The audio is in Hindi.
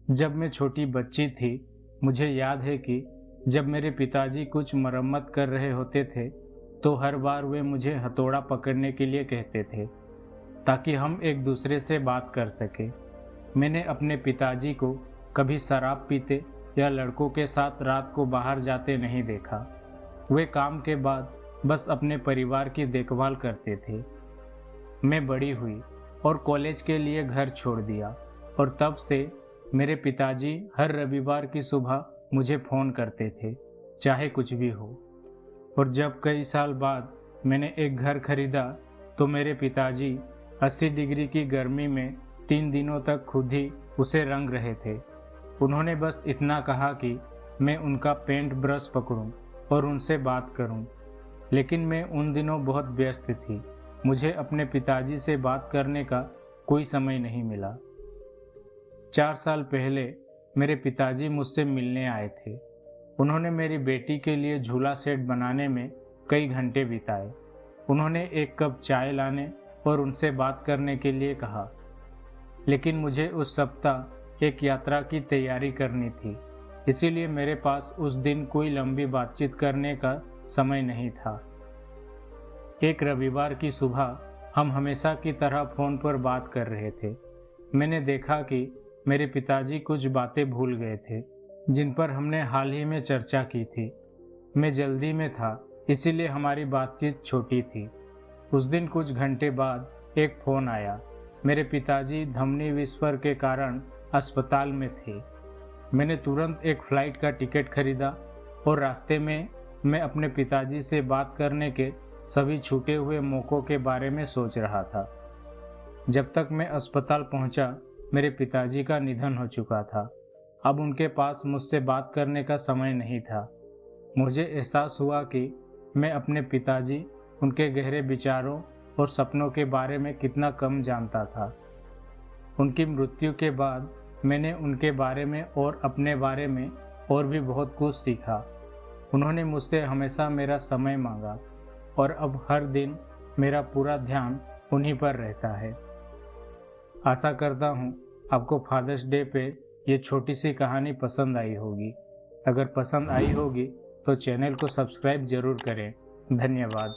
जब मैं छोटी बच्ची थी, मुझे याद है कि जब मेरे पिताजी कुछ मरम्मत कर रहे होते थे, तो हर बार वे मुझे हथौड़ा पकड़ने के लिए कहते थे, ताकि हम एक दूसरे से बात कर सकें। मैंने अपने पिताजी को कभी शराब पीते या लड़कों के साथ रात को बाहर जाते नहीं देखा। वे काम के बाद बस अपने परिवार की देखभाल करते थे। मैं बड़ी हुई और कॉलेज के लिए घर छोड़ दिया, और तब से मेरे पिताजी हर रविवार की सुबह मुझे फ़ोन करते थे, चाहे कुछ भी हो। और जब कई साल बाद मैंने एक घर खरीदा, तो मेरे पिताजी 80 डिग्री की गर्मी में 3 दिनों तक खुद ही उसे रंग रहे थे। उन्होंने बस इतना कहा कि मैं उनका पेंट ब्रश पकड़ूं और उनसे बात करूं, लेकिन मैं उन दिनों बहुत व्यस्त थी। मुझे अपने पिताजी से बात करने का कोई समय नहीं मिला। 4 साल पहले मेरे पिताजी मुझसे मिलने आए थे। उन्होंने मेरी बेटी के लिए झूला सेट बनाने में कई घंटे बिताए। उन्होंने एक कप चाय लाने और उनसे बात करने के लिए कहा, लेकिन मुझे उस सप्ताह एक यात्रा की तैयारी करनी थी, इसीलिए मेरे पास उस दिन कोई लंबी बातचीत करने का समय नहीं था। एक रविवार की सुबह हम हमेशा की तरह फ़ोन पर बात कर रहे थे। मैंने देखा कि मेरे पिताजी कुछ बातें भूल गए थे, जिन पर हमने हाल ही में चर्चा की थी। मैं जल्दी में था, इसीलिए हमारी बातचीत छोटी थी। उस दिन कुछ घंटे बाद एक फ़ोन आया। मेरे पिताजी धमनी विस्फोट के कारण अस्पताल में थे। मैंने तुरंत एक फ़्लाइट का टिकट खरीदा और रास्ते में मैं अपने पिताजी से बात करने के सभी छूटे हुए मौक़ों के बारे में सोच रहा था। जब तक मैं अस्पताल पहुंचा, मेरे पिताजी का निधन हो चुका था। अब उनके पास मुझसे बात करने का समय नहीं था। मुझे एहसास हुआ कि मैं अपने पिताजी, उनके गहरे विचारों और सपनों के बारे में कितना कम जानता था। उनकी मृत्यु के बाद मैंने उनके बारे में और अपने बारे में और भी बहुत कुछ सीखा। उन्होंने मुझसे हमेशा मेरा समय मांगा, और अब हर दिन मेरा पूरा ध्यान उन्हीं पर रहता है। आशा करता हूँ आपको फादर्स डे पे ये छोटी सी कहानी पसंद आई होगी। अगर पसंद आई होगी तो चैनल को सब्सक्राइब ज़रूर करें। धन्यवाद।